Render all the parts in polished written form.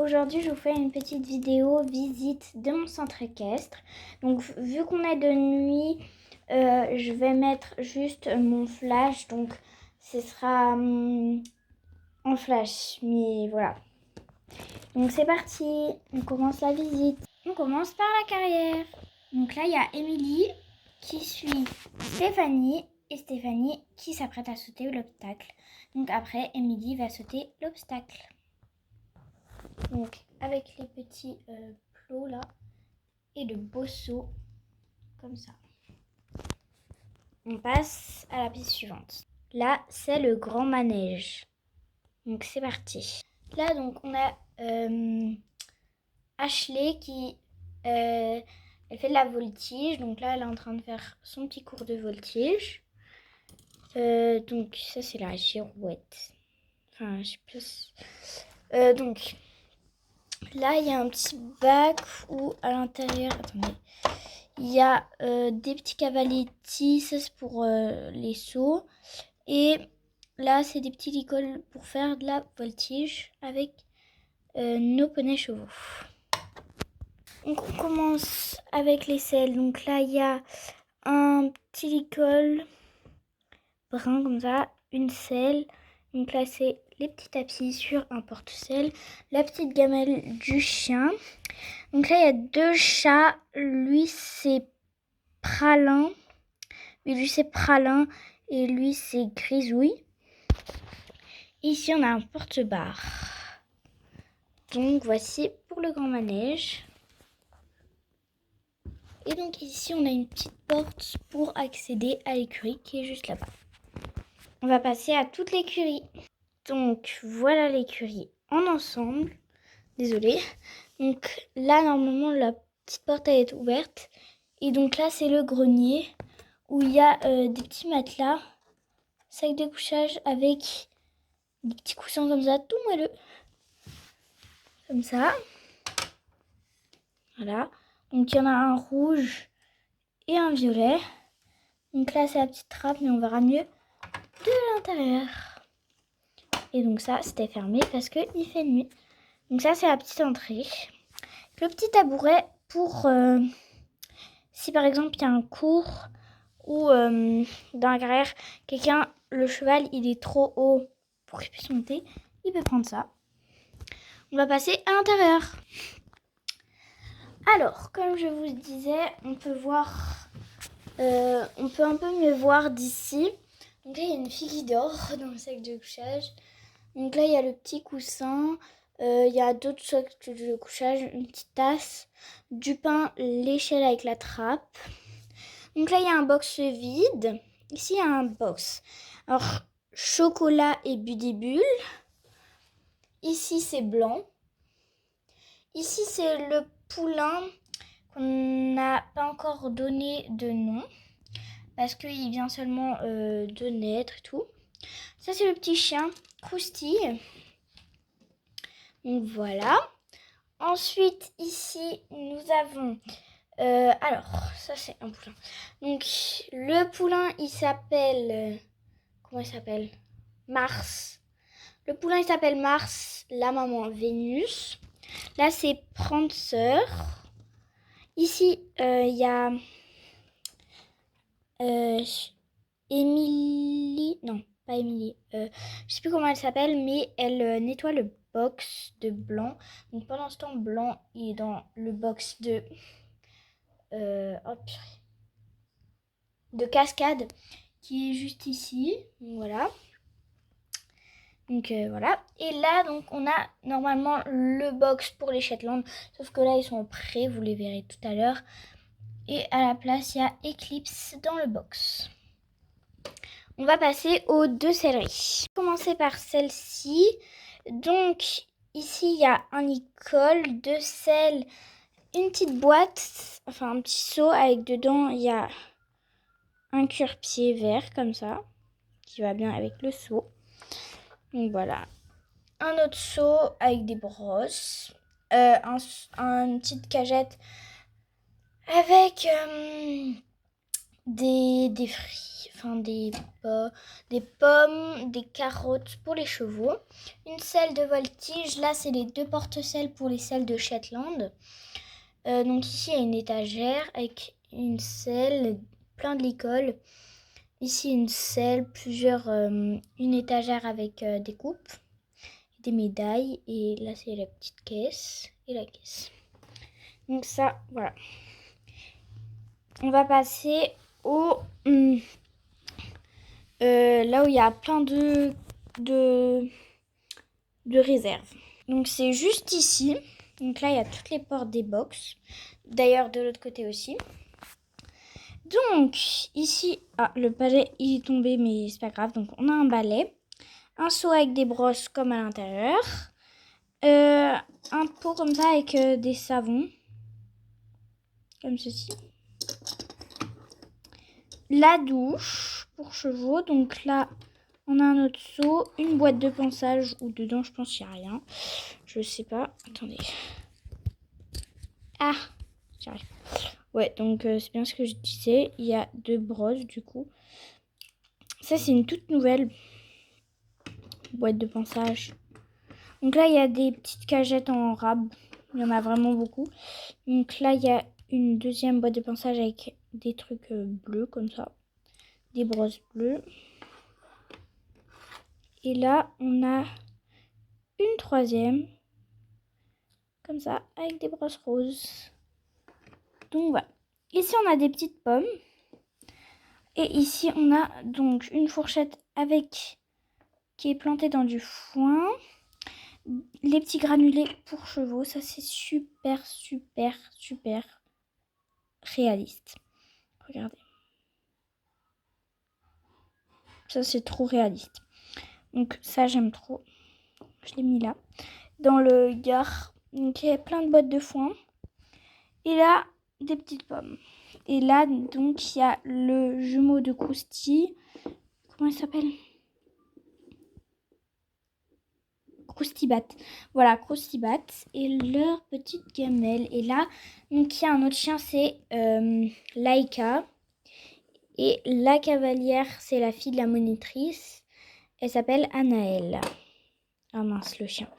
aujourd'hui je vous fais une petite vidéo visite de mon centre équestre. Donc vu qu'on est de nuit, je vais mettre juste mon flash, donc ce sera en flash, mais voilà. Donc c'est parti, on commence la visite. On commence par la carrière. Donc là il y a Émilie qui suit Stéphanie et Stéphanie qui s'apprête à sauter l'obstacle. Donc après Émilie va sauter l'obstacle. Donc avec les petits plots là et le beau saut comme ça. On passe à la piste suivante. Là c'est le grand manège. Donc c'est parti. Là donc on a Ashley qui elle fait de la voltige. Donc là elle est en train de faire son petit cours de voltige. Donc ça c'est la girouette. Enfin je sais plus. Donc là il y a un petit bac où à l'intérieur, attendez, il y a des petits cavaletti, ça c'est pour les sauts. Et là c'est des petits licoles pour faire de la voltige avec nos poneys chevaux. Donc on commence avec les selles. Donc là il y a un petit licol brun comme ça, une selle. Donc là c'est les petits tapis sur un porte-selle, la petite gamelle du chien. Donc là il y a deux chats, lui c'est Pralin, et lui c'est Grisouille. Ici on a un porte-barre. Donc voici pour le grand manège. Et donc ici on a une petite porte pour accéder à l'écurie qui est juste là-bas. On va passer à toute l'écurie. Donc voilà l'écurie en ensemble. Désolée. Donc là normalement la petite porte elle est ouverte. Et donc là c'est le grenier où il y a des petits matelas, sac de couchage avec des petits coussins comme ça, tout moelleux. Comme ça. Voilà. Donc il y en a un rouge et un violet. Donc là c'est la petite trappe mais on verra mieux de l'intérieur. Et donc ça c'était fermé parce qu'il fait nuit. Donc ça c'est la petite entrée. Le petit tabouret pour si par exemple il y a un cours ou dans la carrière, quelqu'un, le cheval il est trop haut pour qu'il puisse monter, il peut prendre ça. On va passer à l'intérieur. Alors, comme je vous disais, on peut un peu mieux voir d'ici. Donc là, il y a une fille qui dort dans le sac de couchage. Donc là, il y a le petit coussin. Il y a d'autres sacs de couchage, une petite tasse, du pain, l'échelle avec la trappe. Donc là, il y a un box vide. Ici, il y a un box. Alors, chocolat et budibule. Ici, c'est blanc. Ici, c'est le poulain qu'on n'a pas encore donné de nom. Parce qu'il vient seulement de naître et tout. Ça, c'est le petit chien, Croustille. Donc, voilà. Ensuite, ici, nous avons... alors, ça, c'est un poulain. Donc, le poulain, il s'appelle... comment il s'appelle ? Mars. Le poulain, il s'appelle Mars. La maman, Vénus. Là, c'est Prancer. Ici, il y a... Émilie, non, pas Émilie, je sais plus comment elle s'appelle, mais elle nettoie le box de Blanc. Donc pendant ce temps, Blanc il est dans le box de de Cascade qui est juste ici. Donc, voilà. Donc voilà. Et là, donc on a normalement le box pour les Shetland, sauf que là ils sont prêts, vous les verrez tout à l'heure. Et à la place, il y a Eclipse dans le box. On va passer aux deux selleries. On va commencer par celle-ci. Donc, ici, il y a un licol, deux selles, une petite boîte, enfin un petit seau avec dedans, il y a un cuir-pied vert comme ça, qui va bien avec le seau. Donc voilà. Un autre seau avec des brosses. Une petite cagette avec des fruits, enfin des pommes, des carottes pour les chevaux, une selle de voltige. Là, c'est les 2 porte-selles pour les selles de Shetland. Donc ici, il y a une étagère avec une selle, plein de licoles. Ici, une selle, une étagère avec des coupes, des médailles. Et là, c'est la petite caisse et la caisse. Donc ça, voilà. On va passer au... là où il y a plein de réserves. Donc c'est juste ici. Donc là, il y a toutes les portes des box. D'ailleurs, de l'autre côté aussi. Donc, ici, le balai, il est tombé, mais c'est pas grave. Donc, on a un balai, un seau avec des brosses comme à l'intérieur, un pot comme ça avec des savons, comme ceci. La douche pour chevaux. Donc là, on a un autre seau, une boîte de ponçage où dedans, je pense qu'il n'y a rien. Je sais pas. Attendez. Ah, j'arrive. Ouais, donc c'est bien ce que je disais. Il y a 2 brosses du coup. Ça, c'est une toute nouvelle boîte de ponçage. Donc là, il y a des petites cagettes en rab. Il y en a vraiment beaucoup. Donc là, il y a une deuxième boîte de ponçage avec des trucs bleus comme ça. Des brosses bleues. Et là, on a une troisième. Comme ça, avec des brosses roses. Donc voilà. Ici, on a des petites pommes. Et ici, on a donc une fourchette qui est plantée dans du foin. Les petits granulés pour chevaux, ça c'est super, super, super réaliste. Regardez. Ça c'est trop réaliste. Donc ça j'aime trop. Je l'ai mis là. Dans le gare, donc il y a plein de boîtes de foin. Et là, des petites pommes. Et là, donc, il y a le jumeau de Krusty. Comment il s'appelle ? Croustibat. Voilà, Croustibat. Et leur petite gamelle. Et là, donc, il y a un autre chien, c'est Laika. Et la cavalière, c'est la fille de la monitrice. Elle s'appelle Anaëlle. Ah mince, le chien.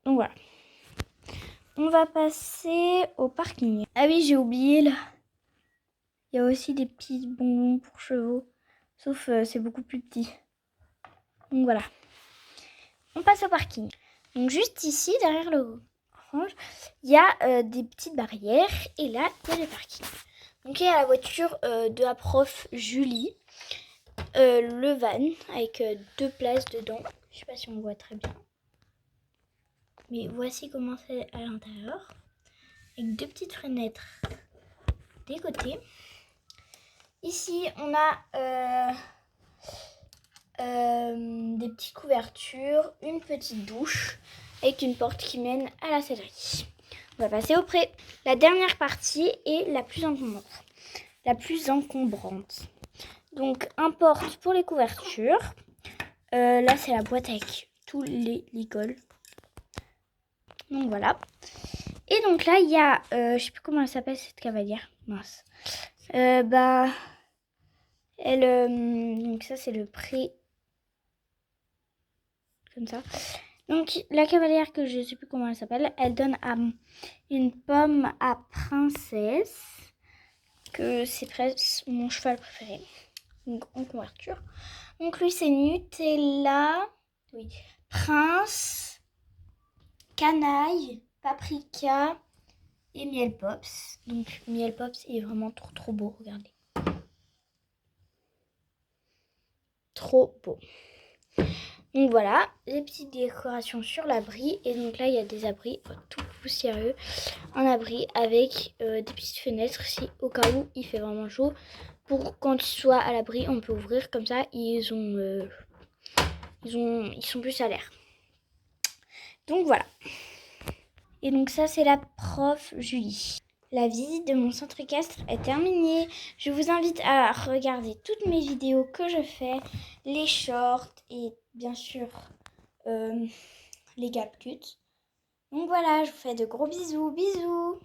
Donc voilà. On va passer au parking. Ah oui, j'ai oublié là. Il y a aussi des petits bonbons pour chevaux. Sauf c'est beaucoup plus petit. Donc voilà. On passe au parking. Donc juste ici, derrière le range, il y a des petites barrières. Et là, il y a le parking. Donc il y a la voiture de la prof Julie. Le van avec 2 places dedans. Je sais pas si on voit très bien. Mais voici comment c'est à l'intérieur. Avec 2 petites fenêtres des côtés. Ici, on a des petites couvertures, une petite douche avec une porte qui mène à la sellerie. On va passer au pré. La dernière partie est la plus encombrante. Donc, un porte pour les couvertures. Là, c'est la boîte avec tous les licoles. Donc, voilà. Et donc là, il y a, je sais plus comment elle s'appelle cette cavalière. Mince. Donc ça, c'est le pré. Comme ça. Donc, la cavalière que je sais plus comment elle s'appelle, elle donne une pomme à Princesse. Que c'est presque mon cheval préféré. Donc, en couverture. Donc, lui, c'est Nutella. Oui. Prince. Canaille. Paprika. Et Miel Pops. Donc, Miel Pops est vraiment trop, trop beau. Regardez. Trop beau. Donc voilà, les petites décorations sur l'abri. Et donc là, il y a des abris tout poussiéreux. Un abri avec des petites fenêtres si au cas où il fait vraiment chaud. Pour quand ils soient à l'abri, on peut ouvrir comme ça. Ils sont plus à l'air. Donc voilà. Et donc ça, c'est la prof Julie. La visite de mon centre équestre est terminée. Je vous invite à regarder toutes mes vidéos que je fais, les shorts et bien sûr les gap cuts. Donc voilà, je vous fais de gros bisous. Bisous!